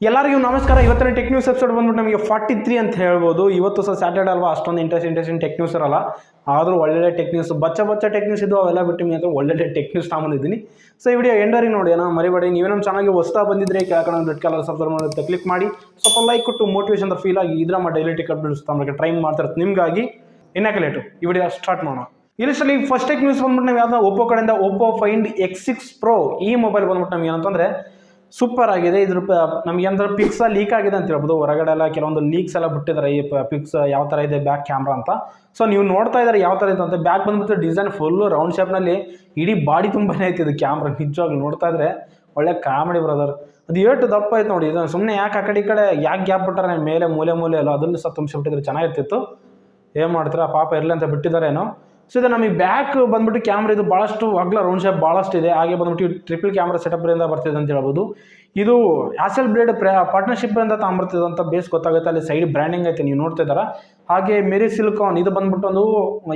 ಎಲ್ಲರಿಗೂ ನಮಸ್ಕಾರ. ಇವತ್ತಿನ ಟೆಕ್ ನ್ಯೂಸ್ ಎಪಿಸೋಡ್ ಬಂದ್ಬಿಟ್ಟು ನಮಗೆ 43 ಅಂತ ಹೇಳ್ಬೋದು. ಇವತ್ತು ಸಹ ಸ್ಯಾಟರ್ಡೆ ಅಲ್ವಾ, ಅಷ್ಟೊಂದು ಇಂಟ್ರೆಸ್ಟಿಂಗ್ ಟೆಕ್ ನ್ಯೂಸ್ ಇರಲ್ಲ. ಆದರೂ ಒಳ್ಳೆ ಟೆಕ್ ನ್ಯೂಸ್, ಬಚ್ಚ ಟೆಕ್ ನ್ಯೂಸ್ ಇದು ಅವೆಲ್ಲ ಬಿಟ್ಟು ನಿಮಗೆ ಒಳ್ಳೆ ಟೆಕ್ ನ್ಯೂಸ್ ತಗೊಂಡಿದ್ದೀನಿ. ಸೊ ಈ ವಿಡಿಯೋ ಎಂಡರಿಗೆ ನೋಡಿ, ಮರಿಬೇಡಿ. ನೀವೇ ನಮ್ಮ ಚಾನಲ್ಗೆ ಹೊಸ್ತಾ ಬಂದಿದ್ರೆ ಕೆಳಗಡೆ ರೆಡ್ ಕಲರ್ ಸಬ್ಸ್ಕ್ರೈಬ್ ಮಾಡುತ್ತೆ ಕ್ಲಿಕ್ ಮಾಡಿ, ಸ್ವಲ್ಪ ಲೈಕ್ ಕೊಟ್ಟು ಮೋಟಿವೇಶನ್ ಫೀಲ್ ಆಗಿ ಇದ್ರ ನಮ್ಮ ಡೈಲಿ ಟೆಕ್ ಅಪ್ಡೇಟ್ಸ್ ತಗೊಳ್ಳೋಕೆ ಟ್ರೈ ಮಾಡ್ತಿರ್ತೀವಿ ನಿಮಗಾಗಿ. ಇನ್ನಕ್ಕೆ ಲೇಟು, ಈ ವಿಡಿಯೋ ಸ್ಟಾರ್ಟ್ ಮಾಡೋಣ. ಇಲ್ಲಿ ಫಸ್ಟ್ ಟೆಕ್ ನ್ಯೂಸ್ ಬಂದ್ಬಿಟ್ಟು ನಾವು ಯಾವ್ದು ಒಪ್ಪೋ ಕಡೆಯಿಂದ ಒಪ್ಪೋ ಫೈಂಡ್ X6 Pro ಈ ಮೊಬೈಲ್ ಬಂದ್ಬಿಟ್ಟು ನಮ್ಗೆ ಏನಂತಂದ್ರೆ ಸೂಪರ್ ಆಗಿದೆ. ಇದ್ರ ನಮ್ಗೆ ಅಂದ್ರೆ ಪಿಕ್ಸ್ ಲೀಕ್ ಆಗಿದೆ ಅಂತ ಹೇಳ್ಬೋದು. ಹೊರಗಡೆ ಎಲ್ಲ ಕೆಲವೊಂದು ಲೀಕ್ಸ್ ಎಲ್ಲ ಬಿಟ್ಟಿದ್ದಾರೆ ಈ ಪಿಕ್ಸ್ ಯಾವ ಥರ ಇದೆ ಬ್ಯಾಕ್ ಕ್ಯಾಮ್ರಾ ಅಂತ. ಸೊ ನೀವು ನೋಡ್ತಾ ಇದ್ದಾರೆ ಯಾವ ಥರ ಇದೆ ಅಂತ. ಬ್ಯಾಕ್ ಬಂದ್ಬಿಟ್ಟು ಡಿಸೈನ್ ಫುಲ್ಲು ರೌಂಡ್ ಶೇಪ್ನಲ್ಲಿ ಇಡೀ ಬಾಡಿ ತುಂಬಾನೇ ಐತೆ ಇದು ಕ್ಯಾಮ್ರಾ. ನಿಜವಾಗ್ಲೂ ನೋಡ್ತಾ ಇದ್ರೆ ಒಳ್ಳೆ ಕಾಮಿಡಿ ಬ್ರದರ್. ಅದು ಏಟು ದಪ್ಪ ಆಯ್ತು ನೋಡಿ. ಇದು ಸುಮ್ಮನೆ ಯಾಕೆ ಆ ಕಡೆ ಈ ಕಡೆ ಯಾಕೆ ಗ್ಯಾಪ್ ಬಿಟ್ಟಾರೆ ಮೇಲೆ ಮೂಲೆ ಅಲ್ಲ, ಅದನ್ನು ಸಹ ತುಂಬಿಸಿಬಿಟ್ಟಿದ್ರೆ ಚೆನ್ನಾಗಿರ್ತಿತ್ತು. ಏನು ಮಾಡ್ತೀರಾ ಪಾಪ ಇರಲಿ ಅಂತ ಬಿಟ್ಟಿದ್ದಾರೇನೋ. ಸೊ ಇದು ನಮಗೆ ಬ್ಯಾಕ್ ಬಂದ್ಬಿಟ್ಟು ಕ್ಯಾಮ್ರಾ ಇದು ಭಾಳಷ್ಟು ಅಗಲ ರೌಂಡ್ ಶೇಪ್ ಭಾಳಷ್ಟು ಇದೆ. ಹಾಗೆ ಬಂದ್ಬಿಟ್ಟು ಟ್ರಿಪಲ್ ಕ್ಯಾಮ್ರಾ ಸೆಟಪ್ರಿಂದ ಬರ್ತಿದೆ ಅಂತ ಹೇಳ್ಬೋದು. ಇದು ಆಸೆಲ್ ಬ್ಲೇಡ್ ಪಾರ್ಟ್ನರ್ಶಿಪ್ರಿಂದ ತಗೊಂಬರ್ತಿದೆ ಅಂತ ಬೇಸ್ ಗೊತ್ತಾಗುತ್ತೆ. ಅಲ್ಲಿ ಸೈಡ್ ಬ್ರ್ಯಾಂಡಿಂಗ್ ಐತೆ, ನೀವು ನೋಡ್ತಾ ಇದ್ದಾರಾ. ಹಾಗೆ ಮೆರಿ ಸಿಲಿಕಾನ್ ಇದು ಬಂದ್ಬಿಟ್ಟು ಒಂದು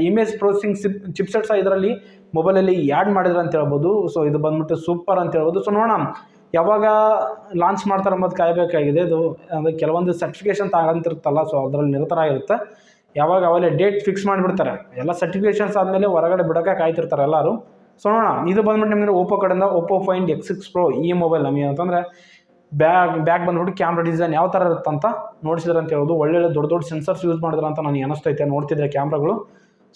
ಇಮೇಜ್ ಪ್ರೊಸೆಸಿಂಗ್ ಚಿಪ್ಸೆಟ್ಸ್ ಇದರಲ್ಲಿ ಮೊಬೈಲಲ್ಲಿ ಆ್ಯಡ್ ಮಾಡಿದ್ರೆ ಅಂತ ಹೇಳ್ಬೋದು. ಸೊ ಇದು ಬಂದ್ಬಿಟ್ಟು ಸೂಪರ್ ಅಂತ ಹೇಳ್ಬೋದು. ಸೊ ನೋಡೋಣ ಯಾವಾಗ ಲಾಂಚ್ ಮಾಡ್ತಾರೆ ಅಂಬೋದು ಕಾಯಬೇಕಾಗಿದೆ. ಇದು ಅಂದರೆ ಕೆಲವೊಂದು ಸರ್ಟಿಫಿಕೇಷನ್ ತಗೊಂತಿರುತ್ತಲ್ಲ, ಸೊ ಅದರಲ್ಲಿ ನಿರತರ ಇರುತ್ತೆ. ಯಾವಾಗ ಅವೆಲ್ಲ ಡೇಟ್ ಫಿಕ್ಸ್ ಮಾಡಿಬಿಡ್ತಾರೆ, ಎಲ್ಲ ಸರ್ಟಿಫಿಕೇಷನ್ಸ್ ಆದಮೇಲೆ ಹೊರಗಡೆ ಬಿಡೋಕೆ ಕಾಯ್ತಿರ್ತಾರೆ ಎಲ್ಲರೂ. ಸೊ ನೋಡೋಣ. ಇದು ಬಂದ್ಬಿಟ್ಟು ನಿಮಗೆ ಒಪ್ಪೋ ಕಡೆಯಿಂದ ಒಪ್ಪೋ ಫೈಂಡ್ X6 Pro ಈ ಮೊಬೈಲ್ ನಮಗೆ ಅಂತಂದರೆ ಬ್ಯಾಕ್ ಬಂದ್ಬಿಟ್ಟು ಕ್ಯಾಮ್ರಾ ಡಿಸೈನ್ ಯಾವ ಥರ ಇರುತ್ತೆ ಅಂತ ನೋಡಿಸಿದ್ರೆ ಅಂತ ಹೇಳ್ಬೋದು. ಒಳ್ಳೆ ದೊಡ್ಡ ಸೆನ್ಸರ್ಸ್ ಯೂಸ್ ಮಾಡಿದ್ರೆ ಅಂತ ನನಗೆ ಅನಿಸ್ತೈತೆ ನೋಡ್ತಿದ್ರೆ ಕ್ಯಾಮ್ರಾಗಳು.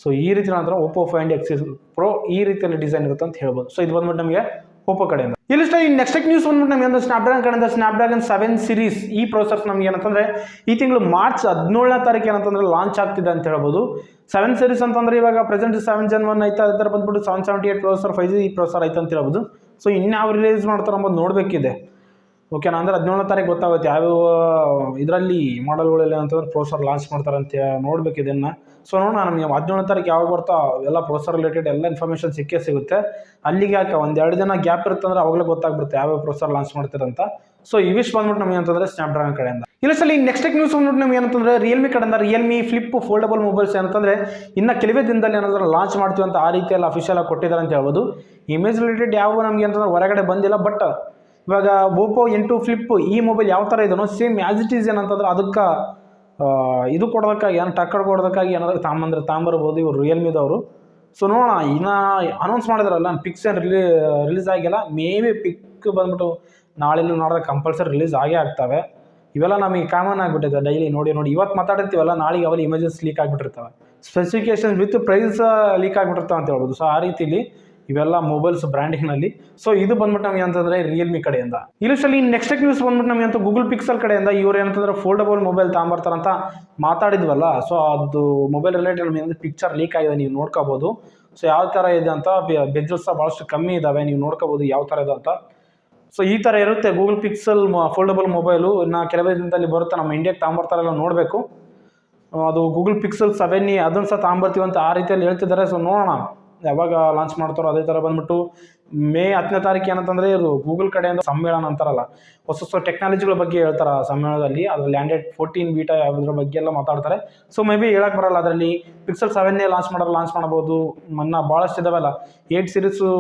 ಸೊ ಈ ರೀತಿ ನಂತರ ಒಪ್ಪೋ ಫೈಂಡ್ X6 Pro ಈ ರೀತಿಯಲ್ಲಿ ಡಿಸೈನ್ ಇರುತ್ತೆ ಅಂತ ಹೇಳ್ಬೋದು. ಸೊ ಇದು ಬಂದ್ಬಿಟ್ಟು ನಮಗೆ ಒಪ್ಪೋ ಕಡೆಯಿಂದ. ಇಲ್ಲಿ ನೆಕ್ಸ್ಟ್ ನ್ಯೂಸ್ ಬಂದ್ಬಿಟ್ಟು ನಮಗೆ ಒಂದು ಸ್ನ್ಯಾಪ್ಡ್ರಾಗನ್ ಕಡೆಯಿಂದ ಸ್ನ್ಯಾಪ್ಡ್ರಾಗನ್ 7 ಸೀರೀಸ್ ಈ ಪ್ರೊಸೆಸರ್ ನಮ್ಗೆ ಏನಂತಂದ್ರೆ ಈ ತಿಂಗಳು ಮಾರ್ಚ್ 17ನೇ ತಾರೀಕು ಏನಂತಂದ್ರೆ ಲಾಂಚ್ ಆಗ್ತಿದೆ ಅಂತ ಹೇಳ್ಬೋದು. 7 ಸೀರೀಸ್ ಅಂತಂದ್ರೆ ಇವಾಗ ಪ್ರೆಸೆಂಟ್ 7 Gen 1 ಐತೆ, ಅದರ ಬಂದ್ಬಿಟ್ಟು 778 ಪ್ರೊಸೆಸರ್ 5G ಪ್ರೊಸೆಸರ್ ಐತೆ ಅಂತ ಹೇಳ್ಬೋದು. ಸೊ ಇನ್ಯಾವ ರಿಲೀಸ್ ಮಾಡ್ತಾರೆ ಅಂಬೋದು ನೋಡಬೇಕಿದೆ. ಓಕೆನಾ, ಅಂದರೆ 17ನೇ ತಾರೀಕು ಗೊತ್ತಾಗುತ್ತೆ ಯಾವ್ಯಾವ ಇದರಲ್ಲಿ ಮಾಡೆಲ್ಗಳಲ್ಲಿ ಏನಂತಂದ್ರೆ ಪ್ರೊಸೆಸರ್ ಲಾಂಚ್ ಮಾಡ್ತಾರೆ ಅಂತ ನೋಡಬೇಕಿದೆ ಇನ್ನು. ಸೊ ನೋಡೋಣ, ನಮಗೆ 17ನೇ ತಾರೀಕು ಯಾವಾಗ ಬರ್ತಾ ಎಲ್ಲ ಪ್ರೊಸೆಸರ್ ರಿಲೇಟೆಡ್ ಎಲ್ಲ ಇನ್ಫಾರ್ಮೇಷನ್ ಸಿಗುತ್ತೆ. ಅಲ್ಲಿಗೆ ಯಾಕೆ ಒಂದೆರಡು ದಿನ ಗ್ಯಾಪ್ ಇರುತ್ತೆ ಅಂದರೆ ಅವಾಗಲೇ ಗೊತ್ತಾಗ್ಬಿಡುತ್ತೆ ಯಾವ್ಯಾವ ಪ್ರೊಸೆಸರ್ ಲಾಂಚ್ ಮಾಡ್ತಿರಂತ. ಸೊ ಇವಿಷ್ಟು ಬಂದ್ಬಿಟ್ಟು ನಮಗೆ ಅಂತಂದ್ರೆ ಸ್ನ್ಯಾಪ್ಡ್ರಾಗನ್ ಕಡೆಯಿಂದ. ಇಲ್ಲಿ ನೆಕ್ಸ್ಟ್ ನ್ಯೂಸ್ ಬಂದ್ಬಿಟ್ಟು ನಮ್ಗೆ ಏನಂತಂದ್ರೆ ರಿಯಲ್ಮಿ ಕಡೆಯಿಂದ ರಿಯಲ್ಮಿ ಫ್ಲಿಪ್ ಫೋಲ್ಡಬಲ್ ಮೊಬೈಲ್ಸ್ ಏನಂತಂದ್ರೆ ಇನ್ನು ಕೆಲವೇ ದಿನದಲ್ಲಿ ಏನಾದರೂ ಲಾಂಚ್ ಮಾಡ್ತೀವಿ ಅಂತ ಆ ರೀತಿಯಲ್ಲಿ ಅಫಿಷಿಯಲ್ ಆಗಿ ಕೊಟ್ಟಿದ್ದಾರೆ ಅಂತ ಹೇಳ್ಬೋದು. ಇಮೇಜ್ ರಿಲೇಟೆಡ್ ಯಾವ ನಮಗೆ ಅಂತಂದ್ರೆ ಹೊರಗಡೆ ಬಂದಿಲ್ಲ. ಬಟ್ ಇವಾಗ ಓಪೋ N2 ಫ್ಲಿಪ್ ಈ ಮೊಬೈಲ್ ಯಾವ ಥರ ಇದೆಯೋ ಸೇಮ್ ಆ್ಯಸ್ ಇಟ್ ಈಸ್ ಏನಂತಂದ್ರೆ ಅದಕ್ಕೆ ಇದು ಕೊಡೋದಕ್ಕಾಗಿ ಟಕ್ಕರ್ ಕೊಡೋದಕ್ಕಾಗಿ ಏನಾದರೂ ತಾಂಬರ್ಬೋದು ಇವರು ರಿಯಲ್ಮಿದವರು. ಸೊ ನೋಡೋಣ, ಇನ್ನು ಅನೌನ್ಸ್ ಮಾಡಿದ್ರಲ್ಲ, ಪಿಕ್ಸ್ ಏನು ರಿಲೀಸ್ ಆಗಿಲ್ಲ. ಮೇ ಬಿ ಪಿಕ್ ಬಂದ್ಬಿಟ್ಟು ನಾಳೆಲ್ಲ ನೋಡಿದ್ರೆ ಕಂಪಲ್ಸರಿ ರಿಲೀಸ್ ಆಗೇ ಆಗ್ತವೆ. ಇವೆಲ್ಲ ನಮಗೆ ಕಾಮನ್ ಆಗಿಬಿಟ್ಟಿದೆ. ಡೈಲಿ ನೋಡಿ ಇವತ್ತು ಮಾತಾಡಿರ್ತೀವಲ್ಲ, ನಾಳೆಗೆ ಅವೆಲ್ಲ ಇಮೇಜಸ್ ಲೀಕ್ ಆಗಿಬಿಟ್ಟಿರ್ತವೆ, ಸ್ಪೆಸಿಫಿಕೇಶನ್ ವಿತ್ ಪ್ರೈಸ್ ಲೀಕ್ ಆಗಿಬಿಟ್ಟಿರ್ತಾವೆ ಅಂತ ಹೇಳ್ಬೋದು. ಸೊ ಆ ರೀತಿಲಿ ಇವೆಲ್ಲ ಮೊಬೈಲ್ಸ್ ಬ್ರ್ಯಾಂಡಿಂಗ್ನಲ್ಲಿ. ಸೊ ಇದು ಬಂದ್ಬಿಟ್ಟು ನಮಗೆ ಅಂತಂದರೆ ರಿಯಲ್ಮಿ ಕಡೆಯಿಂದ. ಇಲ್ಲಿ ನೆಕ್ಸ್ಟ್ ನ್ಯೂಸ್ ಬಂದ್ಬಿಟ್ಟು ನಮಗೆ ಅಂತ ಗೂಗಲ್ ಪಿಕ್ಸೆಲ್ ಕಡೆಯಿಂದ ಇವ್ರು ಏನಂತಂದ್ರೆ ಫೋಲ್ಡಬಲ್ ಮೊಬೈಲ್ ತಗೊಂಬರ್ತಾರಂತ ಮಾತಾಡಿದ್ವಲ್ಲ. ಸೊ ಅದು ಮೊಬೈಲ್ ರಿಲೇಟೆಡ್ ನಮಗೆ ಪಿಕ್ಚರ್ ಲೀಕ್ ಆಗಿದೆ, ನೀವು ನೋಡ್ಕೋಬೋದು. ಸೊ ಯಾವ ಥರ ಇದೆ ಅಂತ ಬೆಜಲ್ಸ್ ಭಾಳಷ್ಟು ಕಮ್ಮಿ ಇದ್ದಾವೆ, ನೀವು ನೋಡ್ಕೋಬೋದು ಯಾವ ಥರ ಇದೆ ಅಂತ. ಸೊ ಈ ಥರ ಇರುತ್ತೆ ಗೂಗಲ್ ಪಿಕ್ಸೆಲ್ ಫೋಲ್ಡಬಲ್ ಮೊಬೈಲು. ಇನ್ನು ಕೆಲವೇ ದಿನದಲ್ಲಿ ಬರುತ್ತೆ, ನಮ್ಮ ಇಂಡಿಯಾಗೆ ತಗೊಂಬರ್ತಾರಲ್ಲ ನೋಡಬೇಕು. ಅದು ಗೂಗಲ್ ಪಿಕ್ಸೆಲ್ 7e ಅದನ್ನು ಸಹ ತಗೊಂಬರ್ತೀವಿ ಅಂತ ಆ ರೀತಿಯಲ್ಲಿ ಹೇಳ್ತಿದ್ದಾರೆ. ಸೊ ನೋಡೋಣ ಯಾವಾಗ ಲಾಂಚ್ ಮಾಡ್ತಾರೋ. ಅದೇ ಥರ ಬಂದ್ಬಿಟ್ಟು ಮೇ 10ನೇ ತಾರೀಕು ಏನಂತಂದರೆ ಇದು ಗೂಗಲ್ ಕಡೆಯಿಂದ ಸಮ್ಮೇಳನ ಅಂತಾರಲ್ಲ, ಹೊಸ ಟೆಕ್ನಾಲಜಿಗಳ ಬಗ್ಗೆ ಹೇಳ್ತಾರೆ ಆ ಸಮ್ಮೇಳನದಲ್ಲಿ. ಅದರಲ್ಲಿ ಆಂಡ್ರಾಯ್ಡ್ 14 ಬೀಟಾ ಅದ್ರ ಬಗ್ಗೆ ಎಲ್ಲ ಮಾತಾಡ್ತಾರೆ. ಸೊ ಮೇ ಬಿ ಹೇಳಕ್ಕೆ ಬರಲ್ಲ, ಅದರಲ್ಲಿ ಪಿಕ್ಸೆಲ್ 7e ಲಾಂಚ್ ಮಾಡ್ಬೋದು. ಮೊನ್ನೆ ಭಾಳಷ್ಟು ಇದಾವಲ್ಲ 8 ಸೀರೀಸು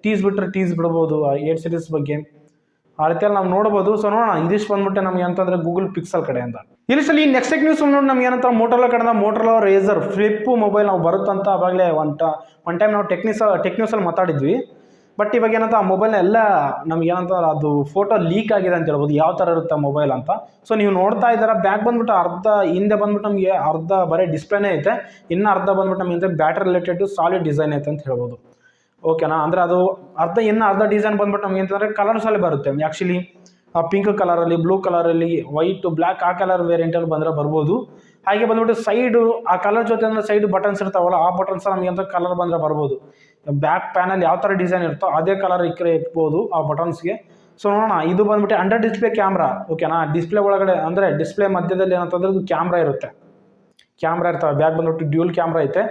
ಟೀಸ್ ಬಿಡ್ಬೋದು 8 ಸೀರೀಸ್ ಬಗ್ಗೆ. ಆ ರೀತಿಯಲ್ಲಿ ನಾವು ನೋಡ್ಬೋದು. ಸೊ ನೋಡೋಣ, ಇದಿಷ್ಟು ಬಂದ್ಬಿಟ್ಟೆ ನಮಗೆ ಅಂತಂದರೆ ಗೂಗಲ್ ಪಿಕ್ಸೆಲ್ ಕಡೆಯಿಂದ. ಇಲ್ಲಿ ನೆಕ್ಸ್ಟ್ ನ್ಯೂಸ್ ನೋಡಿ ನಮ್ಗೆ ಏನಂತ ಮೋಟೋರೋಲಾ ಕಡೆಯಿಂದ ಮೋಟೋರೋಲಾ ರೇಸರ್ ಫ್ಲಿಪ್ ಮೊಬೈಲ್ ನಾವು ಬರುತ್ತಂತ ಅವಾಗಲೇ ಒನ್ ಟೈಮ್ ನಾವು ಟೆಕ್ ನ್ಯೂಸಲ್ಲಿ ಮಾತಾಡಿದ್ವಿ. ಬಟ್ ಇವಾಗ ಏನಂತ ಆ ಮೊಬೈಲ್ನ ಎಲ್ಲ ನಮ್ಗೆ ಏನಂತ ಅದು ಫೋಟೋ ಲೀಕ್ ಆಗಿದೆ ಅಂತ ಹೇಳ್ಬೋದು, ಯಾವ ಥರ ಇರುತ್ತೆ ಮೊಬೈಲ್ ಅಂತ. ಸೊ ನೀವು ನೋಡ್ತಾ ಇದ್ದಾರೆ ಬ್ಯಾಕ್ ಬಂದ್ಬಿಟ್ಟು ಹಿಂದೆ ಬಂದ್ಬಿಟ್ಟು ನಮಗೆ ಅರ್ಧ ಬರೀ ಡಿಸ್ಪ್ಲೇನೇ ಐತೆ, ಇನ್ನು ಅರ್ಧ ಬಂದ್ಬಿಟ್ಟು ನಮಗೆ ಬ್ಯಾಟ್ರಿ ರಿಲೇಟೆಡ್ ಸಾಲಿಡ್ ಡಿಸೈನ್ ಐತೆ ಅಂತ ಹೇಳ್ಬೋದು. ಓಕೆನಾ, ಅಂದರೆ ಅದು ಅರ್ಧ ಡಿಸೈನ್ ಬಂದ್ಬಿಟ್ಟು ನಮಗೆ ಅಂತಂದರೆ ಕಲರ್ಸಲ್ಲಿ ಬರುತ್ತೆ. ಆ್ಯಕ್ಚುಲಿ ಪಿಂಕ್ ಕಲರಲ್ಲಿ, ಬ್ಲೂ ಕಲರಲ್ಲಿ, ವೈಟ್, ಬ್ಲ್ಯಾಕ್ ಆ ಕಲರ್ ವೇರಿಯಂಟಲ್ಲಿ ಬಂದರೆ ಬರ್ಬೋದು. ಹಾಗೆ ಬಂದ್ಬಿಟ್ಟು ಸೈಡು ಆ ಕಲರ್ ಜೊತೆ ಅಂದರೆ ಸೈಡ್ ಬಟನ್ಸ್ ಇರ್ತಾವಲ್ಲ, ಆ ಬಟನ್ಸ್ ನಮಗೆ ಅಂತ ಕಲರ್ ಬಂದರೆ ಬರ್ಬೋದು. ಬ್ಯಾಕ್ ಪ್ಯಾನಲ್ಲಿ ಯಾವ ಥರ ಡಿಸೈನ್ ಇರುತ್ತೋ ಅದೇ ಕಲರ್ ಇರ್ಬೋದು ಆ ಬಟನ್ಸ್ಗೆ. ಸೊ ನೋಡೋಣ, ಇದು ಬಂದ್ಬಿಟ್ಟು ಅಂಡರ್ ಡಿಸ್ಪ್ಲೇ ಕ್ಯಾಮ್ರಾ. ಓಕೆನಾ, ಡಿಸ್ಪ್ಲೇ ಒಳಗಡೆ ಅಂದರೆ ಡಿಸ್ಪ್ಲೇ ಮಧ್ಯದಲ್ಲಿ ಏನಂತಂದ್ರೆ ಇದು ಕ್ಯಾಮ್ರಾ ಇರ್ತವೆ. ಬ್ಯಾಕ್ ಬಂದ್ಬಿಟ್ಟು ಡ್ಯೂಲ್ ಕ್ಯಾಮ್ರಾ ಐತೆ.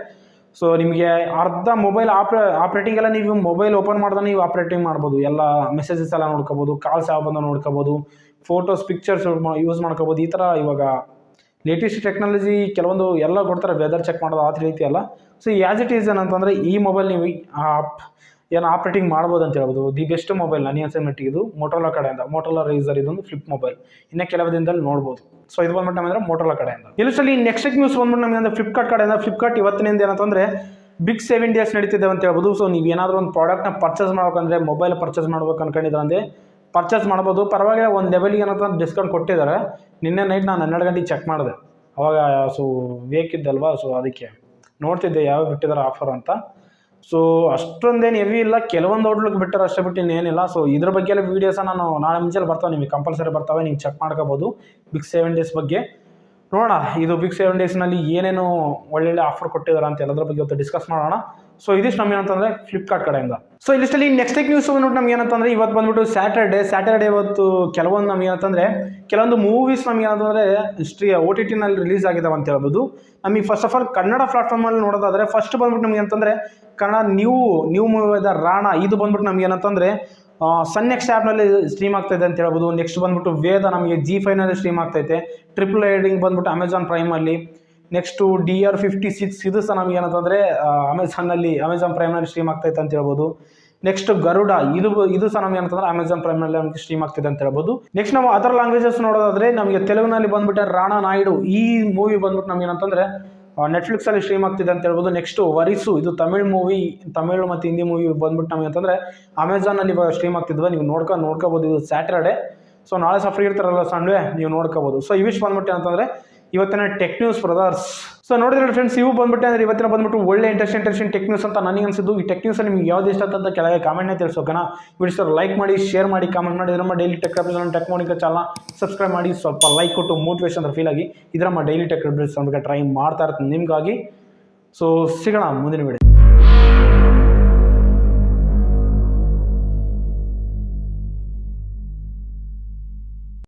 ಸೊ ನಿಮಗೆ ಅರ್ಧ ಮೊಬೈಲ್ ಆಪ್ರೇಟಿಂಗ್ ಎಲ್ಲ ನೀವು ಮೊಬೈಲ್ ಓಪನ್ ಮಾಡಿದ್ರೆ ನೀವು ಆಪ್ರೇಟಿಂಗ್ ಮಾಡ್ಬೋದು. ಎಲ್ಲ ಮೆಸೇಜಸ್ ಎಲ್ಲ ನೋಡ್ಕೋಬೋದು, ಕಾಲ್ಸ್ ಯಾವ ಬಂದು ನೋಡ್ಕೋಬೋದು, ಫೋಟೋಸ್ ಪಿಕ್ಚರ್ಸ್ ಯೂಸ್ ಮಾಡ್ಕೋಬೋದು. ಈ ಥರ ಇವಾಗ ಲೇಟೆಸ್ಟ್ ಟೆಕ್ನಾಲಜಿ ಕೆಲವೊಂದು ಎಲ್ಲ ಕೊಡ್ತಾರೆ, ವೆದರ್ ಚೆಕ್ ಮಾಡೋದು ಆ ರೀತಿ ಎಲ್ಲ. ಸೊ ಆ್ಯಸ್ ಇಟ್ ಈಸ್ ಏನಂತಂದರೆ ಈ ಮೊಬೈಲ್ ನೀವು ಏನು ಆಪ್ರೇಟಿಂಗ್ ಮಾಡ್ಬೋದು ಅಂತ ಹೇಳ್ಬೋದು. ದಿ ಬೆಸ್ಟ್ ಮೊಬೈಲ್ ನನಗೆ ಅನ್ಸೋಮಟ್ಟಿಗೆ ಇದು ಮೋಟೋರೋಲಾ ಕಡೆಯಿಂದ. ಮೋಟೋರೋಲಾ ರೈಸರ್ ಇದೊಂದು ಫ್ಲಿಪ್ ಮೊಬೈಲ್, ಇನ್ನೇ ಕೆಲವು ದಿನದಲ್ಲಿ ನೋಡ್ಬೋದು. ಸೊ ಇದು ಬಂದ್ಬಿಟ್ಟು ನಮಗೆ ಮೋಟೋರೋಲಾ ಕಡೆಯಿಂದ. ಇಲ್ಲಿ ನೆಕ್ಸ್ಟ್ ನ್ಯೂಸ್ ಬಂದ್ಬಿಟ್ಟು ನಮಗೆ ಅಂದರೆ ಫ್ಲಿಪ್ಕಾರ್ಟ್ ಕಡೆಯಿಂದ. ಫ್ಲಿಪ್ಕಾರ್ಟ್ ಇವತ್ತಿನಿಂದ ಏನಂತಂದರೆ ಬಿಗ್ 7 days ನಡೀತಿದೆ ಅಂತ ಹೇಳ್ಬೋದು. ಸೊ ನೀವು ಏನಾದರೂ ಒಂದು ಪ್ರಾಡಕ್ಟ್ನ ಪರ್ಚೇಸ್ ಮಾಡ್ಬೇಕಂದ್ರೆ, ಮೊಬೈಲ್ ಪರ್ಚೇಸ್ ಮಾಡ್ಬೇಕು ಅನ್ಕೊಂಡಿದ್ರೆ ಅಂದರೆ ಪರ್ಚೇಸ್ ಮಾಡ್ಬೋದು. ಪರವಾಗಿಲ್ಲ, ಒಂದು ಲೆವೆಲ್ಗೆ ಏನಂತ ಡಿಸ್ಕೌಂಟ್ ಕೊಟ್ಟಿದ್ದಾರೆ. ನಿನ್ನೆ ನೈಟ್ ನಾನು 12 ಗಂಟೆಗೆ ಚೆಕ್ ಮಾಡಿದೆ, ಅವಾಗ ಸೊ ಬೇಕಿದ್ದಲ್ವಾ, ಸೊ ಅದಕ್ಕೆ ನೋಡ್ತಿದ್ದೆ ಯಾವ ಬಿಟ್ಟಿದ್ದಾರೆ ಆಫರ್ ಅಂತ. ಸೊ ಅಷ್ಟೊಂದೇನು ಹೆವಿ ಇಲ್ಲ, ಕೆಲವೊಂದು ಔಟ್ಲುಕ್ ಬಿಟ್ಟರೆ ಅಷ್ಟೇ, ಬಿಟ್ಟು ಇನ್ನೇನಿಲ್ಲ. ಸೊ ಇದ್ರ ಬಗ್ಗೆ ಎಲ್ಲ ವೀಡಿಯೋಸ ನಾನು ನಾಳೆ ಮುಂಚೆಲಿ ಬರ್ತಾವೆ, ನಿಮಗೆ ಕಂಪಲ್ಸರಿ ಬರ್ತಾವೆ, ನೀವು ಚೆಕ್ ಮಾಡ್ಕೋಬೋದು ಬಿಗ್ 7 days ಬಗ್ಗೆ. ನೋಡೋಣ ಇದು ಬಿಗ್ 7 daysನಲ್ಲಿ ಏನೇನು ಒಳ್ಳೊಳ್ಳೆ ಆಫರ್ ಕೊಟ್ಟಿದ್ದಾರೆ ಅಂತ ಎಲ್ಲದ್ರ ಬಗ್ಗೆ ಇವತ್ತು ಡಿಸ್ಕಸ್ ಮಾಡೋಣ. ಸೊ ಇದಿಷ್ಟು ನಮ್ಗೆ ಏನಂತಂದರೆ ಫ್ಲಿಪ್ಕಾರ್ಟ್ ಕಡೆಯಿಂದ. ಸೊ ಇಲ್ಲಿಷ್ಟಲ್ಲಿ ನೆಕ್ಸ್ಟ್ ನ್ಯೂಸ್ ಬಂದ್ಬಿಟ್ಟು ನಮ್ಗೆ ಏನಂತಂದರೆ ಇವತ್ತು ಬಂದ್ಬಿಟ್ಟು ಸ್ಯಾಟರ್ಡೇ ಇವತ್ತು ಕೆಲವೊಂದು ನಮ್ಗೆ ಏನಂತಂದರೆ ಕೆಲವೊಂದು ಮೂವೀಸ್ ನಮ್ಗೆ ಏನಂತಂದರೆ OTTನಲ್ಲಿ ರಿಲೀಸ್ ಆಗಿದ್ದಾವೆ ಅಂತ ಹೇಳ್ಬೋದು. ನಮಗೆ ಫಸ್ಟ್ ಆಫ್ ಆಲ್ ಕನ್ನಡ ಪ್ಲಾಟ್ಫಾರ್ಮಲ್ಲಿ ನೋಡೋದಾದರೆ ಫಸ್ಟ್ ಬಂದ್ಬಿಟ್ಟು ನಮ್ಗೆ ಅಂತಂದರೆ ಕನ್ನಡ ನ್ಯೂ ಮೂವಿ ಆದ ರಾಣ. ಇದು ಬಂದ್ಬಿಟ್ಟು ನಮ್ಗೆ ಏನಂತಂದರೆ ಸನ್ ನೆಕ್ಸ್ಟ್ ಆ್ಯಪ್ನಲ್ಲಿ ಸ್ಟ್ರೀಮ್ ಆಗ್ತಾಯಿದೆ ಅಂತ ಹೇಳ್ಬೋದು. ನೆಕ್ಸ್ಟ್ ಬಂದ್ಬಿಟ್ಟು ವೇದ ನಮಗೆ G5ನಲ್ಲಿ ಸ್ಟ್ರೀಮ್ ಆಗ್ತೈತೆ. ಟ್ರಿಪಲ್ ರೈಡಿಂಗ್ ಬಂದ್ಬಿಟ್ಟು ಅಮೆಝಾನ್ ಪ್ರೈಮಲ್ಲಿ. ನೆಕ್ಸ್ಟು DR56 ಇದು ಸಹ ನಮಗೆ ಏನಂತಂದರೆ ಅಮೆಝಾನ್ ಪ್ರೈಮ್ನಲ್ಲಿ ಸ್ಟ್ರೀಮ್ ಆಗ್ತೈತೆ ಅಂತ ಹೇಳ್ಬೋದು. ನೆಕ್ಸ್ಟ್ ಗರುಡ ಇದು ಸಹ ನಮಗೆ ಏನಂತಂದರೆ ಅಮೆಝಾನ್ ಪ್ರೈಮ್ನಲ್ಲಿ ನಮಗೆ ಸ್ಟ್ರೀಮ್ ಆಗ್ತಿದೆ ಅಂತ ಹೇಳ್ಬೋದು. ನೆಕ್ಸ್ಟ್ ನಾವು ಅದರ್ ಲ್ಯಾಂಗ್ವೇಜಸ್ ನೋಡೋದಾದರೆ ನಮಗೆ ತೆಲುಗಿನಲ್ಲಿ ಬಂದ್ಬಿಟ್ಟೆ ರಾಣ ನಾಯ್ಡು. ಈ ಮೂವಿ ಬಂದ್ಬಿಟ್ಟು ನಮ್ಗೆ ಏನಂತಂದರೆ ನೆಟ್ಫ್ಲಿಕ್ಸಲ್ಲಿ ಸ್ಟ್ರೀಮ್ ಆಗ್ತಿದೆ ಅಂತ ಹೇಳ್ಬೋದು. ನೆಕ್ಸ್ಟು ವರಿಸು ಇದು ತಮಿಳು ಮತ್ತು ಹಿಂದಿ ಮೂವಿ ಬಂದ್ಬಿಟ್ಟು ನಮಗೆ ಅಂತಂದರೆ ಅಮೆಝಾನಲ್ಲಿ ಸ್ಟ್ರೀಮ್ ಆಗ್ತಿದ್ವಿ, ನೀವು ನೋಡ್ಕೋಬೋದು. ಇದು ಸ್ಯಾಟರ್ಡೆ, ಸೊ ನಾಳೆ ಸಹ ಫ್ರೀ ಇರ್ತಾರಲ್ಲ ಸಂಡೇ, ನೀವು ನೋಡ್ಕೋಬೋದು. ಸೊ ಇವಿಷ್ಟು ಬಂದ್ಬಿಟ್ಟು ಅಂತಂದರೆ ಇವತ್ತಿನ ಟೆಕ್ ನ್ಯೂಸ್ ಬ್ರದರ್ಸ್. ಸೊ ನೋಡಿದ್ರೆ ಫ್ರೆಂಡ್ಸ್, ಇವು ಬಂದ್ಬಿಟ್ಟು ಅಂದರೆ ಇವತ್ತಿನ ಬಂದ್ಬಿಟ್ಟು ಒಳ್ಳೆ ಇಂಟ್ರೆಸ್ಟಿಂಗ್ ಟೆಕ್ ನ್ಯೂಸ್ ಅಂತ ನನಗೆ ಅನಿಸಿದ್ದು. ಈ ಟೆಕ್ ನ್ಯೂಸಲ್ಲಿ ನಿಮ್ಗೆ ಯಾವ್ದು ಇಷ್ಟ ಅಂತ ಕೆಳಗೆ ಕಾಮೆಂಟ್ನೇ ತಿಳಿಸೋಕನ. ವಿಡಿಯೋಸ್ ಲೈಕ್ ಮಾಡಿ, ಶೇರ್ ಮಾಡಿ, ಕಾಮೆಂಟ್ ಮಾಡಿ. ನಮ್ಮ daily tech updates tech Monika ಚಾನಲ್ನ ಸಬ್ಸ್ಕ್ರೈಬ್ ಮಾಡಿ, ಸ್ವಲ್ಪ ಲೈಕ್ ಕೊಟ್ಟು ಮೋಟಿವೇಶನ್ ಅಂತ ಫೀಲ್ ಆಗಿ ಇದರ ಡೈಲಿ ಟೆಕ್ ಅಪ್ಡೇಟ್ಸ್ ಅಂತ ಟ್ರೈ ಮಾಡ್ತಾ ಇರ್ತೀನಿ ನಿಮಗಾಗಿ. ಸೊ ಸಿಗೋಣ ಮುಂದಿನ ವಿಡಿಯೋ.